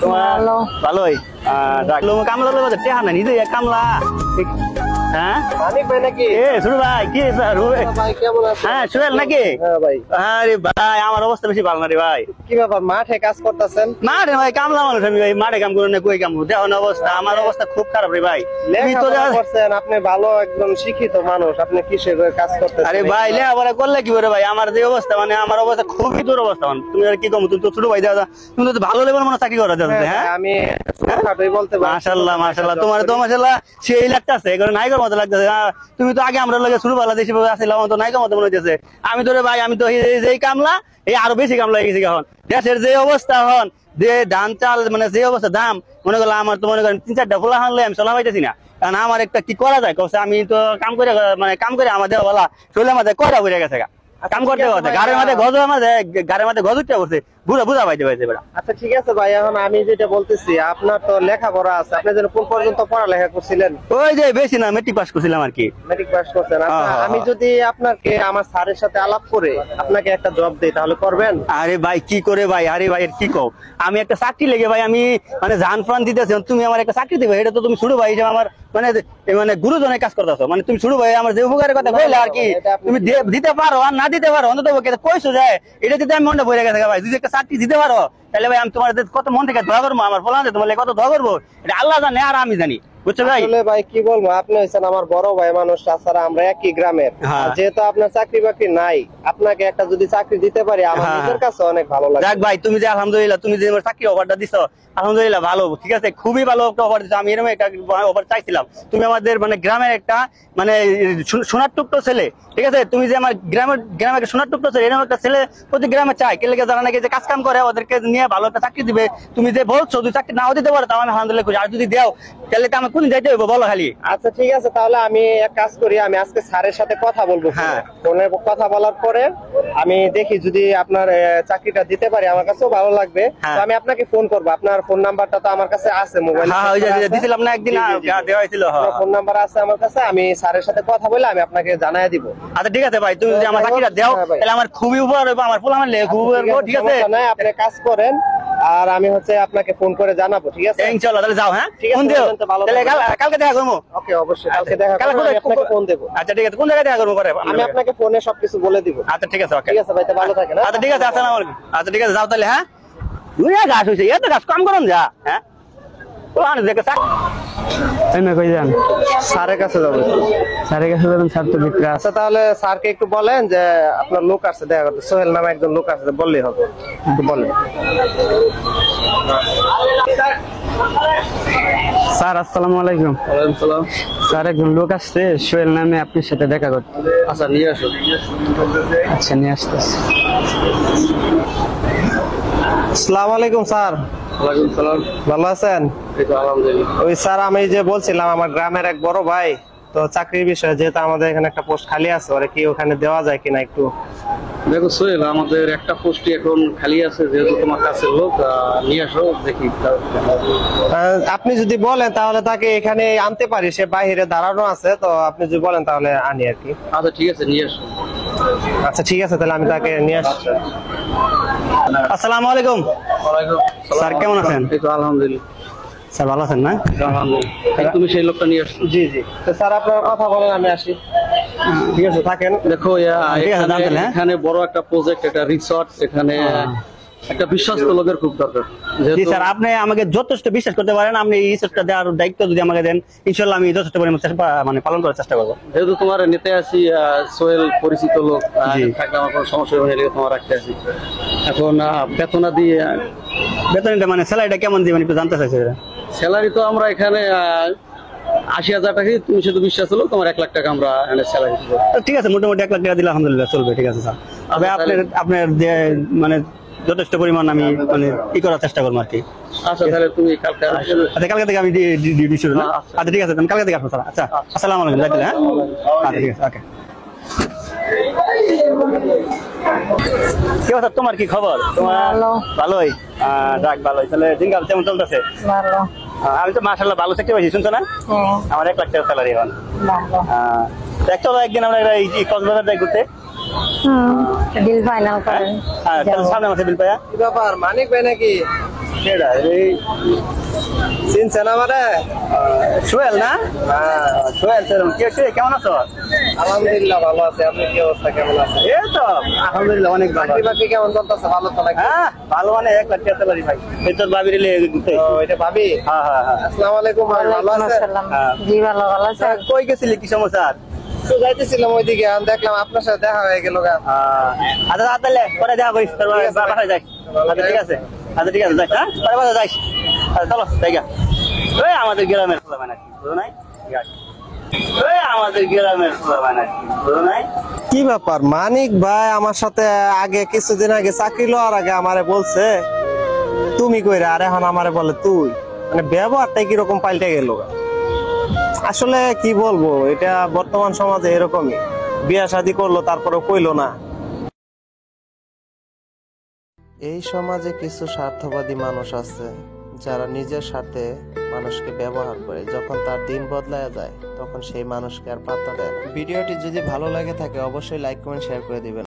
তোমার ভালোই কামলা টেহা না নিজে কামলা হ্যাঁ মানিক ভাই নাকি শুরু ভাই কি হ্যাঁ সোহেল নাকি আরে ভাই আমার অবস্থা বেশি ভালো না রে ভাই কি ব্যাপার মাঠে কাজ করতেছেন মাঠে ভাই কামলা মানুষ আমি ভাই মাঠে কাম করি না কই কাম দেখো না অবস্থা আমার অবস্থা খুব খারাপ রে ভাই আপনি ভালো একদম শিক্ষিত মানুষ আপনি কিসের কাজ করতেছেন আরে ভাই লেখাপড়া করলে কি করে ভাই আমার যে অবস্থা মানে আমার অবস্থা খুবই দূর অবস্থা তুমি আর কি কম তুমি তো ছোট ভাই দাদা তুমি তো ভালো লেভেল মনে চাকরি করা যাচ্ছে হ্যাঁ আমি বলতে মাশাআল্লাহ মাশাআল্লাহ তোমার তো মাশাআল্লাহ সেই লাগতেছে এগুলো নায়কের মতো লাগতেছে তুমি তো আগে আমরা লাগে শুরু ভালো দেশে আসছিলাম তো নায়কের মতো মনে হইতেছে আমি তো রে ভাই আমি তো এই কামলা এই আরো বেশি কামলা হয়ে গেছি এখন দেশের যে অবস্থা হন যে ধান চাল মানে যে অবস্থা দাম মনে করলাম আমার তো মনে করেন 3-4টা ফুলা হানলে আমি চলা পাইতেছি না কারণ আমার একটা কি করা যায় আমি তো কাম করে মানে কাম করে আমার দেওয়া বলা শরীরের মাঝে কয়টা বুঝে গেছে কাম করতে হবে গাড়ির মাঝে গজ গাড়ির মাঝে গজ উঠতে বসে বুঝা পাইতে পারছে বেড়া আচ্ছা ঠিক আছে ভাই এখন আমি যেটা বলতেছি আপনার তো লেখাপড়া আছে আপনি যেন কোন পর্যন্ত পড়ালেখা করছিলেন ওই যে বেশি না মেট্রিক পাস করছিলাম আর কি মেট্রিক পাস করছেন আমি যদি আপনাকে আমার স্যারের সাথে আলাপ করে আপনাকে একটা জব দেই তাহলে করবেন আরে ভাই কি করে ভাই আরে ভাই কি কও আমি একটা চাকরি লেগে ভাই আমি মানে জান প্রাণ দিতেছি তুমি আমার একটা চাকরি দিবে এটা তো তুমি শুরু ভাই যে আমার মানে মানে গুরুজনের কাজ করতেছো মানে তুমি শুরু ভাই আমার যে উপকারের কথা বললে আর কি তুমি দিতে পারো আর না দিতে পারো অন্তত কইছো যায় এটা যদি আমি মনটা ভরে গেছে ভাই যদি একটা চাকরি দিতে পারো তাহলে ভাই আমি তোমার কত মন থেকে দোয়া করবো আমার ফলান তোমার কত দোয়া করবো এটা আল্লাহ জানে আর আমি জানি বুঝছো ভাই ভাই কি বলবো আপনি হচ্ছেন আমার বড় ভাই মানুষ তাছাড়া আমরা একই গ্রামের যেহেতু আপনার চাকরি বাকরি নাই আপনাকে একটা যদি চাকরি দিতে পারি আমার নিজের কাছে অনেক ভালো লাগে যাক ভাই তুমি যে আলহামদুলিল্লাহ তুমি যে আমার চাকরি অফারটা দিছো আলহামদুলিল্লাহ ভালো ঠিক আছে খুবই ভালো একটা অফার দিছো আমি এরকম একটা অফার চাইছিলাম তুমি আমাদের মানে গ্রামের একটা মানে সোনার টুকটো ছেলে ঠিক আছে তুমি যে আমার গ্রামের সোনার টুকটো ছেলে এরকম একটা ছেলে প্রতি গ্রামে চাই কে লেগে যারা নাকি যে কাজ কাম করে ওদেরকে নিয়ে ভালো একটা চাকরি দিবে তুমি যে বলছো তুই চাকরি নাও দিতে পারো তাও আমি আলহামদুলিল্লাহ খুশি আর যদি দেও তাহলে তো আমি কোন যাইতে হইব বলো খালি আচ্ছা ঠিক আছে তাহলে আমি এক কাজ করি আমি আজকে স্যারের সাথে কথা বলবো হ্যাঁ ফোনে কথা বলার পরে আমি দেখি যদি আপনার চাকরিটা দিতে পারি আমার কাছেও ভালো লাগবে তো আমি আপনাকে ফোন করব আপনার ফোন নাম্বারটা তো আমার কাছে আছে মোবাইলে হ্যাঁ ওই যে দিছিলাম না একদিন দেওয়া হয়েছিল হ্যাঁ ফোন নাম্বার আছে আমার কাছে আমি স্যারের সাথে কথা বলে আমি আপনাকে জানাই দিব আচ্ছা ঠিক আছে ভাই তুমি যদি আমার চাকরিটা দাও তাহলে আমার খুবই উপকার হবে আমার পোলা মানলে খুব উপকার হবে ঠিক আছে না আপনি কাজ করেন আর আমি হচ্ছে আপনাকে ফোন করে জানাবো ঠিক আছে ইনশাআল্লাহ তাহলে যাও হ্যাঁ ফোন দিও তাহলে কালকে দেখা করব ওকে অবশ্যই কালকে দেখা করব আমি আপনাকে ফোন দেব আচ্ছা ঠিক আছে কোন জায়গায় দেখা করব পরে আমি আপনাকে ফোনে সবকিছু বলে দিব আচ্ছা ঠিক আছে ওকে ঠিক আছে ভাই তো ভালো থাকেন আচ্ছা ঠিক আছে আসসালামু আলাইকুম আচ্ছা ঠিক আছে যাও তাহলে হ্যাঁ দুই গাছ হইছে এত গাছ কম করুন যা হ্যাঁ ওখানে দেখে স্যার এমএ কই যান স্যারের কাছে যাব স্যারের কাছে যাবেন স্যার তো ভিতরে আছে আচ্ছা তাহলে স্যারকে একটু বলেন যে আপনার লোক আছে দেখা করতে সোহেল নামে একজন লোক আছে বললেই হবে একটু বলেন স্যার আসসালামু আলাইকুম ওয়ালাইকুম সালাম স্যার একজন লোক আসছে সোহেল নামে আপনার সাথে দেখা করতে আচ্ছা নিয়ে আসো আচ্ছা নিয়ে আসতেছি আসসালামু আলাইকুম স্যার ওয়ালাইকুম সালাম ভালো আছেন এই তো আলহামদুলিল্লাহ ওই স্যার আমি যে বলছিলাম আমার গ্রামের এক বড় ভাই তো চাকরির বিষয়ে যেহেতু আমাদের এখানে একটা পোস্ট খালি আছে ওরে কি ওখানে দেওয়া যায় কিনা একটু দেখো সোহেল আমাদের একটা পোস্টই এখন খালি আছে যেহেতু তোমার কাছে লোক নিয়ে আসো দেখি আপনি যদি বলেন তাহলে তাকে এখানে আনতে পারি সে বাইরে দাঁড়ানো আছে তো আপনি যদি বলেন তাহলে আনি আর কি আচ্ছা ঠিক আছে নিয়ে আসো আচ্ছা ঠিক আছে তাহলে আমি তাকে নিয়ে আসছি আসসালামু আলাইকুম ওয়ালাইকুম স্যার কেমন আছেন এই তো আলহামদুলিল্লাহ স্যার ভালো আছেন না আলহামদুলিল্লাহ তুমি সেই লোকটা নিয়ে আসো জি জি তো স্যার আপনারা কথা বলেন আমি আসি ঠিক আছে থাকেন দেখো এখানে বড় একটা প্রজেক্ট একটা রিসর্ট এখানে একটা বিশ্বস্ত লোকের খুব দরকার জি স্যার আপনি আমাকে যথেষ্ট বিশ্বাস করতে পারেন আপনি এই রিসর্টটা দেওয়ার দায়িত্ব যদি আমাকে দেন ইনশাআল্লাহ আমি যথেষ্ট পরিমাণ মানে পালন করার চেষ্টা করবো যেহেতু তোমার নিতে আসি সোহেল পরিচিত লোক থাকলে আমার কোনো সমস্যা হয়ে গেলে তোমার রাখতে আসি এখন বেতনা দিয়ে বেতনটা মানে স্যালারিটা কেমন দিবেন একটু জানতে চাইছি স্যালারি তো আমরা এখানে ৮০,০০০ টাকা তুমি শুধু বিশ্বাস হলো তোমার ১ লাখ টাকা আমরা স্যালারি দিব ঠিক আছে মোটামুটি ১ লাখ টাকা দিলে আলহামদুলিল্লাহ চলবে ঠিক আছে স্যার তবে আপনার যে মানে যথেষ্ট পরিমাণ আমি মানে ই করার চেষ্টা করবো আর কি আচ্ছা তাহলে তুমি কালকে আসো আচ্ছা কালকে থেকে আমি ডিউটি শুরু না আচ্ছা ঠিক আছে আমি কালকে থেকে আসবো স্যার আচ্ছা আসসালামু আলাইকুম যাইতে হ্যাঁ আচ্ছা ঠিক আছে ওকে কি কথা তোমার কি খবর তোমার ভালোই যাক ভালোই তাহলে দিনকাল কেমন চলতেছে আমি তো মাশাআল্লাহ ভালো চাকরি পাইছি শুনছো না আমার ১ লাখ টাকা স্যালারি এখন চলো একদিন আমরা কক্সবাজার যাই ঘুরতে বিল ফাইনাল করেন হ্যাঁ সামনে মাসে বিল পায়া কি ব্যাপার মানিক ভাই নাকি কেডা এই চিনছেন আমারে? সোহেল না? হ্যাঁ, সোহেল স্যার কেমন আছো? আলহামদুলিল্লাহ ভালো আছে। আপনি কি অবস্থা, কেমন আছেন? এই তো আলহামদুলিল্লাহ অনেক ভালো। চাকরি বাকরি কেমন চলতেছে? ভালো তো নাকি? হ্যাঁ ভালো মানে 1 লাখ টাকা পারি ভাই। এই তোর বাবির ঘুরতে। ও, এটা ভাবি? হ্যাঁ হ্যাঁ হ্যাঁ। আসসালামু আলাইকুম ভাই, ভালো আছেন? হ্যাঁ। জি ভালো আছেন? কই গেছিলি, কি সমস্যা? তো যাইতেছিলাম ওইদিকে, আমি দেখলাম আপনার সাথে দেখা হয়ে গেল। আচ্ছা তাহলে পরে দেখা করিস, তোর বাসায় যাই। আচ্ছা ঠিক আছে, আচ্ছা ঠিক আছে, যাই। হ্যাঁ পরে বাসায় যাইস। আচ্ছা চলো জায়গা। ওই আমাদের গ্রামের খোলা বানাচ্ছি, বুঝো নাই? ঠিক আছে। ওই আমাদের গ্রামের খোলা বানাচ্ছি, বুঝো নাই? কি ব্যাপার, মানিক ভাই আমার সাথে আগে কিছুদিন আগে চাকরি লওয়ার আগে আমারে বলছে তুমি কইরা, আর এখন আমারে বলে তুই। মানে ব্যবহারটাই কিরকম পাল্টে গেল। আসলে কি বলবো, এটা বর্তমান সমাজে এরকমই। বিয়া শাদী করলো তারপরে কইলো না। এই সমাজে কিছু স্বার্থবাদী মানুষ আছে যারা নিজের স্বার্থে মানুষকে ব্যবহার করে, যখন তার দিন বদলায় যায় তখন সেই মানুষকে আর পাত্তা দেয় না। ভিডিওটি যদি ভালো লাগে থাকে অবশ্যই লাইক কমেন্ট শেয়ার করে দিবেন।